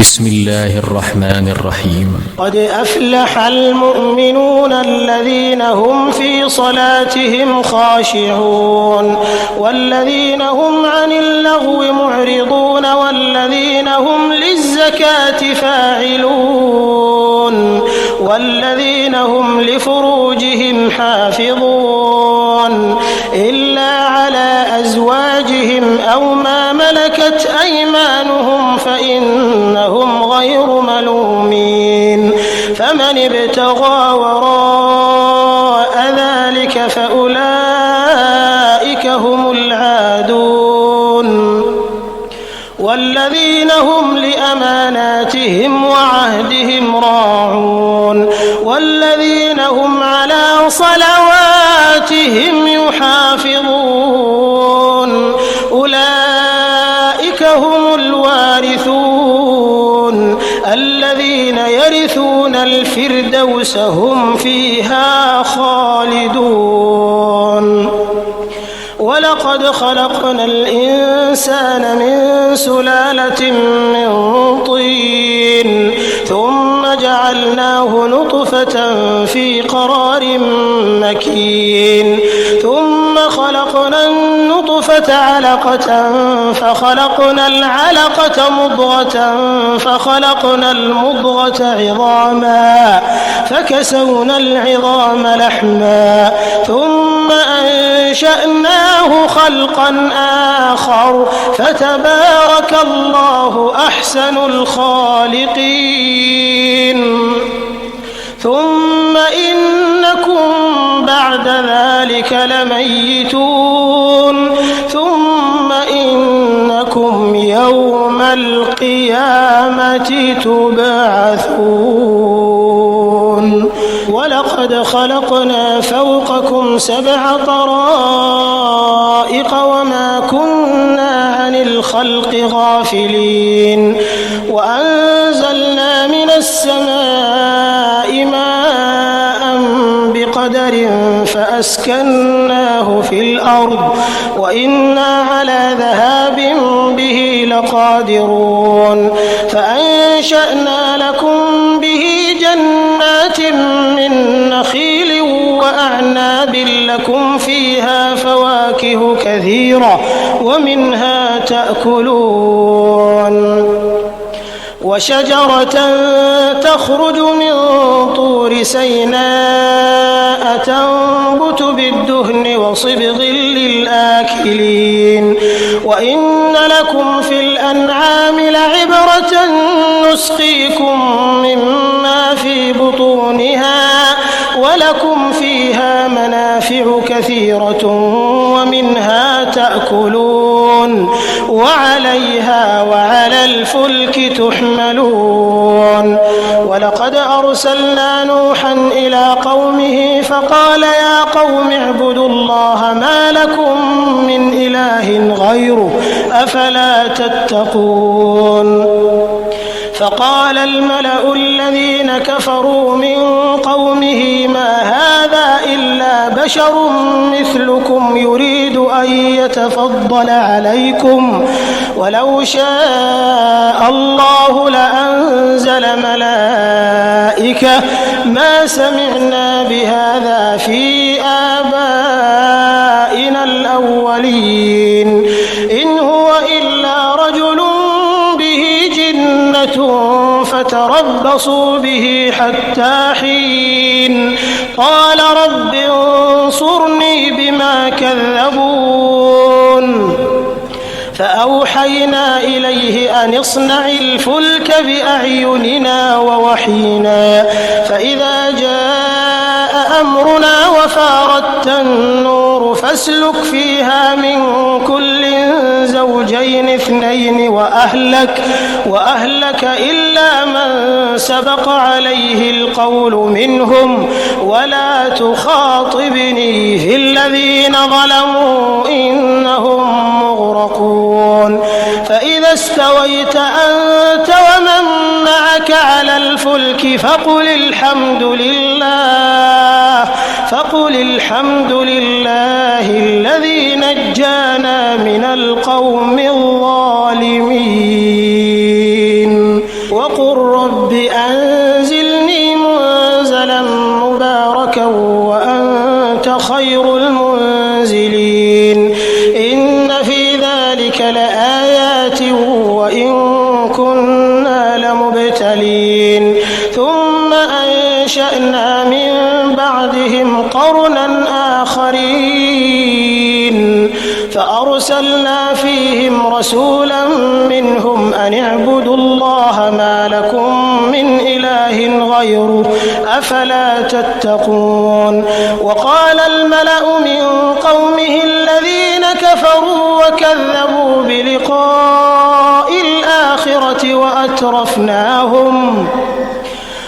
بسم الله الرحمن الرحيم. قد أفلح المؤمنون الذين هم في صلاتهم خاشعون والذين هم عن اللغو معرضون والذين هم للزكاة فاعلون والذين هم لفروجهم حافظون إلا على أزواجهم أو ما ملكت أيمانهم فإنهم غير ملومين فمن ابتغى وراء ذلك فأولئك هم العادون والذين هم لأماناتهم وعهدهم راعون والذين هم على صلواتهم يحافظون أولئك هم الوارثون الذين يرثون الفردوس هم فيها خالدون. ولقد خلقنا الإنسان من سلالة من طين ثم جعلناه نطفة في قرار مكين ثم خلقنا النطفة علقة فخلقنا العلقة مضغة فخلقنا المضغة عظاما فكسونا العظام لحما ثم أنشأناه خلقا آخر فتبارك الله أحسن الخالقين. ثم إنكم بعد ذلك لميتون ثم إنكم يوم القيامة تبعثون. ولقد خلقنا فوقكم 7 طرائق وما كنا عن الخلق غافلين وأنزلنا من السماء ماء بقدر فأسكناه في الأرض وإنا على ذهاب به لقادرون فأنشأنا لكم به جنات من نخيل وأعناب لكم فيها فواكه كثيرة ومنها تأكلون وشجرة تخرج من طور سيناء تنبت بالدهن وصبغ للآكلين وإن لكم في الأنعام لعبرة نسقيكم مما في بطونها ولكم فيها منافع كثيرة ومنها تأكلون وعليها وعلى الفلك تحملون. ولقد أرسلنا نوحا إلى قومه فقال يا قوم اعبدوا الله ما لكم من إله غيره أفلا تتقون. فقال الملأ الذين كفروا من قومه ما هذا إلا بشر مثلكم يريد أن يتفضل عليكم ولو شاء الله لأنزل ملائكة ما سمعنا بهذا في آبائنا الأولين إن هو إلا رجل به جنة فتربصوا به حتى حين قال رب انصرني بما كذبون. فأوحينا إليه أن اصنع الفلك بأعيننا ووحينا فإذا جاء أمرنا وفاردت النور فاسلك فيها من كل زوجين 2 وأهلك إلا من سبق عليه القول منهم ولا تخاطبني في الذين ظلموا إنهم مغرقون. فإذا استويت أنت ومن معك على الفلك فقل الحمد لله الذي نجانا من القوم الظالمين. وقل رب أنزلني منزلا مباركا وأنت خير المنزلين إن في ذلك لآيات وإن كنا لمبتلين ثم أنشأنا من بعدهم قرنا آخرين فأرسلنا فيهم رسولا منهم أن اعبدوا الله ما لكم من إله غيره أفلا تتقون وقال الملأ من قومه الذين كفروا وكذبوا بلقاء الآخرة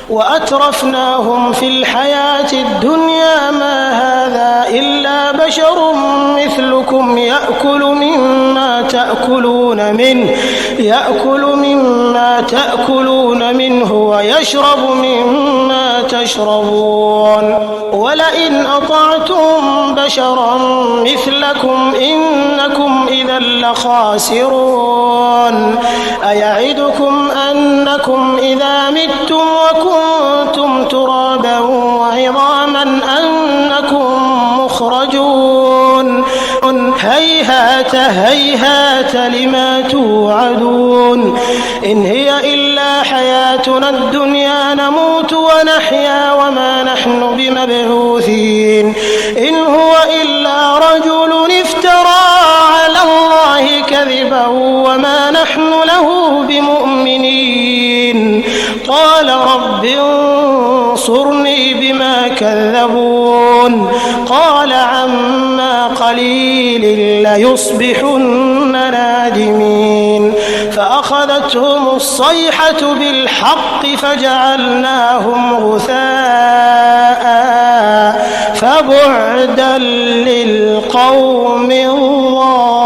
وأترفناهم في الحياة الدنيا ما هذا إلا بشر مثلكم يأكل مما تأكلون منه ويشرب مما تشربون ولئن أطعتم بشرا مثلكم إنكم إذا لخاسرون أيعدكم أنكم إذا متم وكنتم ترابا وعظاما أنكم مخرجون هيهات هيهات لما توعدون إن هي إلا حياتنا الدنيا نموت ونحيا وما نحن بمبعوثين إن هو إلا رجل افترى على الله كذبا وما نحن له بمؤمنين قال رب انصرني بما كذبون قال عما قليل ليصبحن نادمين فأخذتهم الصيحة بالحق فجعلناهم غثاء فبعدا للقوم الظالمين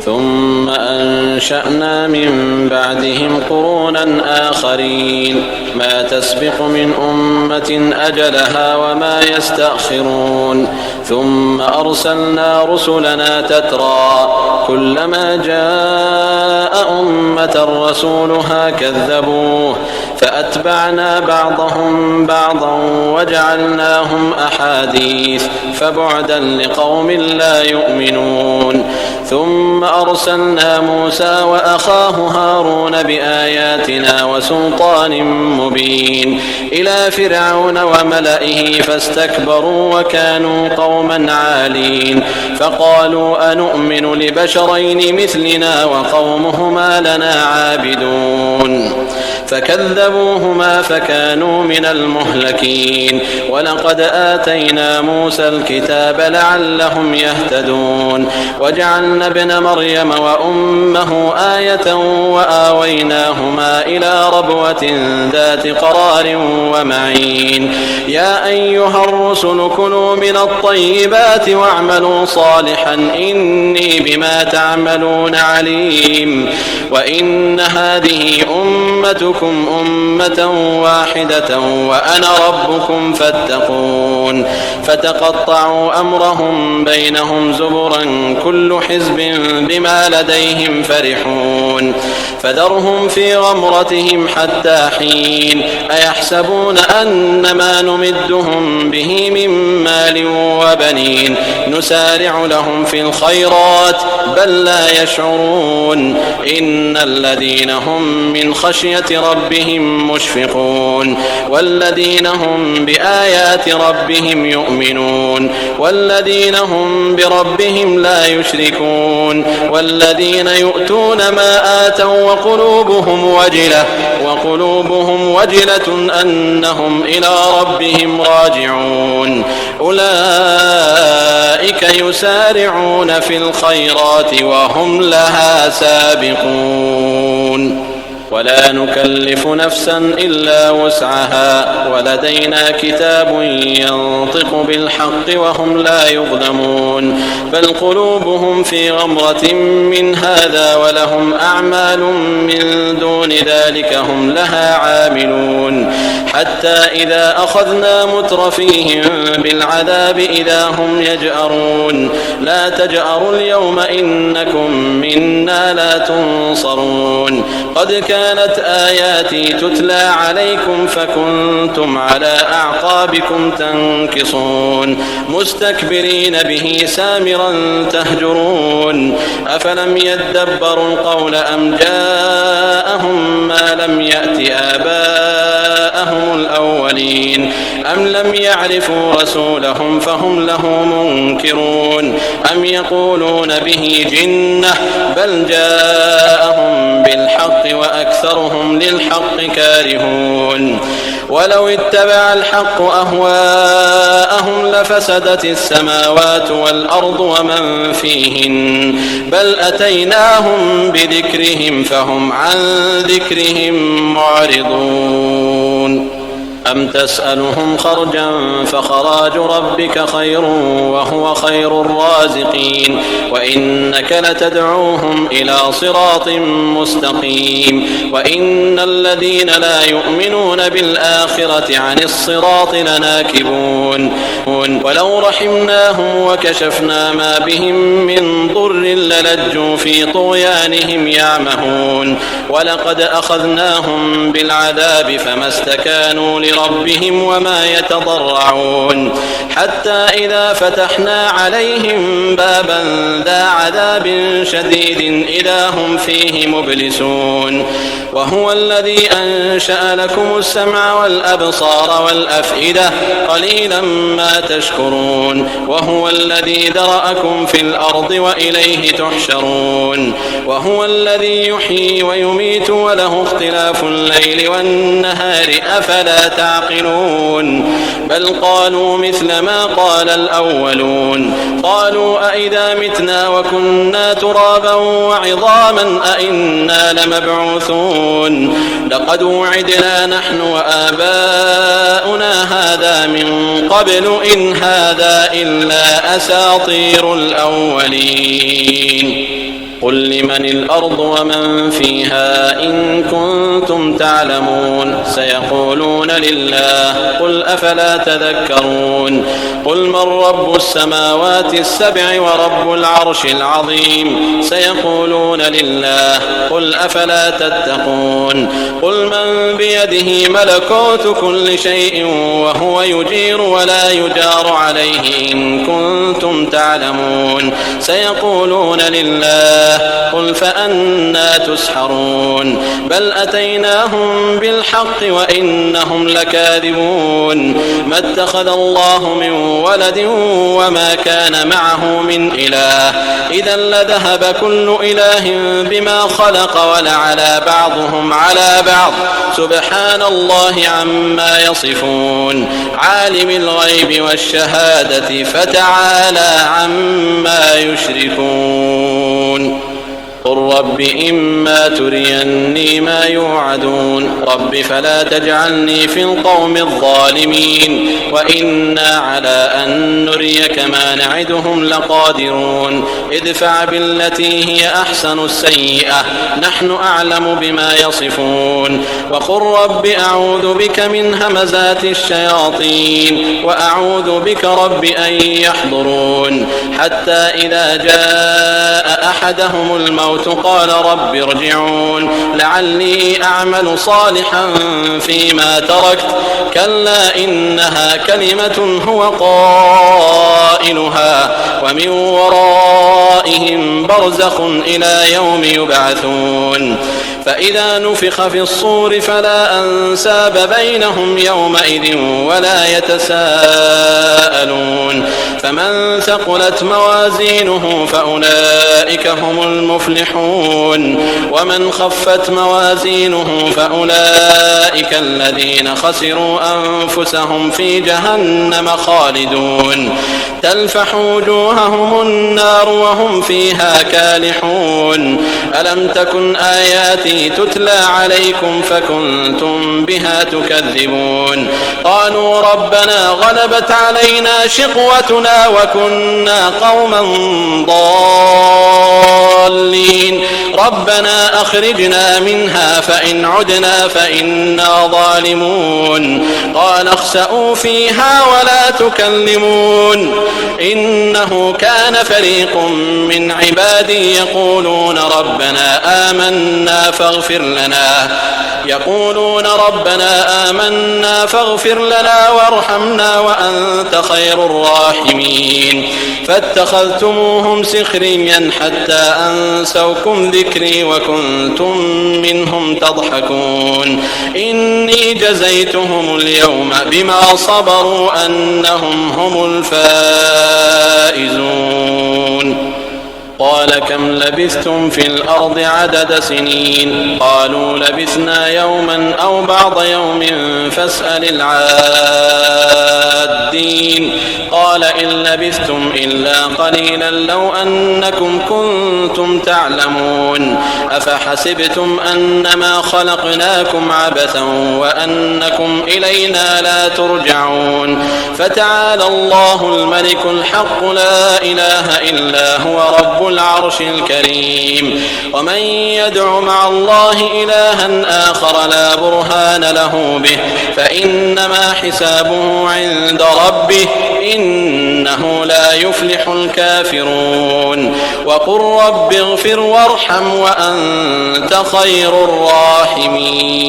ثم أنشأنا من بعدهم قرونا آخرين ما تسبق من أمة أجلها وما يستأخرون ثم أرسلنا رسلنا تترى كلما جاء أمة رسولها كذبوه فأتبعنا بعضهم بعضا وجعلناهم أحاديث فبعدا لقوم لا يؤمنون ثم أرسلنا موسى وأخاه هارون بآياتنا وسلطان مبين إلى فرعون وملئه فاستكبروا وكانوا قوما عالين فقالوا أنؤمن لبشرين مثلنا وقومهما لنا عابدون فكذبوهما فكانوا من المهلكين ولقد آتينا موسى الكتاب لعلهم يهتدون وجعلنا ابن مريم وأمه آية وآويناهما إلى ربوة ذات قرار ومعين يا أيها الرسل كلوا من الطيبات واعملوا صالحا إني بما تعملون عليم وإن هذه أمتكم أمة واحدة وأنا ربكم فاتقون فتقطعوا أمرهم بينهم زبرا كل حزب بما لديهم فرحون فذرهم في غمرتهم حتى حين أيحسبون أن ما نمدهم به من مال وبنين نسارع لهم في الخيرات بل لا يشعرون إن الذين هم من خشية ربهم مشفقون والذين هم بآيات ربهم يؤمنون والذين هم بربهم لا يشركون والذين يؤتون ما آتوا وقلوبهم وجلة أنهم إلى ربهم راجعون أولئك يسارعون في الخيرات وهم لها سابقون ولا نكلف نفسا إلا وسعها ولدينا كتاب ينطق بالحق وهم لا يظلمون بل قلوبهم في غمرة من هذا ولهم أعمال من دون ذلك هم لها عاملون حتى إذا أخذنا مترفيهم بالعذاب إذا هم يجأرون لا تجأروا اليوم إنكم منا لا تنصرون قد كانت آياتي تتلى عليكم فكنتم على أعقابكم تنكصون مستكبرين به سامرا تهجرون أفلم يدبروا القول أم جاءهم ما لم يأت آباءهم الأولين أم لم يعرفوا رسولهم فهم له منكرون أم يقولون به جنة بل جاءهم بالحق وأكثرهم للحق كارهون ولو اتبع الحق أهواءهم لفسدت السماوات والأرض ومن فيهن بل أتيناهم بذكرهم فهم عن ذكرهم معرضون أم تسألهم خرجا فخراج ربك خير وهو خير الرازقين وإنك لتدعوهم إلى صراط مستقيم وإن الذين لا يؤمنون بالآخرة عن الصراط لناكبون ولو رحمناهم وكشفنا ما بهم من ضر للجوا في طغيانهم يعمهون ولقد أخذناهم بالعذاب فما استكانوا لربهم وما يتضرعون حتى إذا فتحنا عليهم بابا ذا عذاب شديد إذا هم فيه مبلسون وهو الذي أنشأ لكم السمع والأبصار والأفئدة قليلا ما تشكرون وهو الذي ذرأكم في الأرض وإليه تحشرون وهو الذي يحيي ويميت وله اختلاف الليل والنهار أفلا تعقلون بل قالوا مثل ما قال الأولون قالوا أئذا متنا وكنا ترابا وعظاما أئنا لمبعوثون لقد وعدنا نحن وآباؤنا هذا من قبل إن هذا إلا أساطير الأولين قل لمن الأرض ومن فيها إن كنتم تعلمون سيقولون لله قل أفلا تذكرون قل من رب السماوات السبع ورب العرش العظيم سيقولون لله قل أفلا تتقون قل من بيده ملكوت كل شيء وهو يجير ولا يجار عليه إن كنتم تعلمون سيقولون لله قل فأنى تسحرون بل أتيناهم بالحق وإنهم لكاذبون ما اتخذ الله من ولد وما كان معه من إله إذا لذهب كل إله بما خلق ولعلى بعضهم على بعض سبحان الله عما يصفون عالم الغيب والشهادة فتعالى عما يشركون قل رب إما تريني ما يوعدون رب فلا تجعلني في القوم الظالمين وإنا على أن نريك ما نعدهم لقادرون ادفع بالتي هي أحسن السيئة نحن أعلم بما يصفون وقل رب أعوذ بك من همزات الشياطين وأعوذ بك رب أن يحضرون حتى إذا جاء أحدهم الموت قال رب ارجعون لعلي أعمل صالحا فيما تركت كلا إنها كلمة هو قائلها ومن ورائهم برزخ إلى يوم يبعثون فإذا نفخ في الصور فلا أنساب بينهم يومئذ ولا يتساءلون فمن ثقلت موازينه فأولئك هم المفلحون ومن خفت موازينه فأولئك الذين خسروا أنفسهم في جهنم خالدون تلفح وجوههم النار وهم فيها كالحون ألم تكن آياتي تتلى عليكم فكنتم بها تكذبون قالوا ربنا غلبت علينا شقوتنا وكنا قوما ضالين ربنا أخرجنا منها فإن عدنا فإنا ظالمون قال اخسئوا فيها ولا تكلمون إنه كان فريق من عبادي يقولون ربنا آمنا فاغفر لنا وارحمنا وأنت خير الراحمين فاتخذتموهم سخريا حتى أنسوكم ذكري وكنتم منهم تضحكون إني جزيتهم اليوم بما صبروا أنهم هم الفائزون قال كم لبثتم في الأرض عدد سنين قالوا لبثنا يوما أو بعض يوم فاسأل العادين قال إن لبثتم إلا قليلا لو أنكم كنتم تعلمون أفحسبتم أنما خلقناكم عبثا وأنكم إلينا لا ترجعون فتعالى الله الملك الحق لا إله إلا هو رب العرش الكريم ومن يدع مع الله إلها آخر لا برهان له به فإنما حسابه عند ربه إنه لا يفلح الكافرون وقل رب اغفر وارحم وأنت خير الراحمين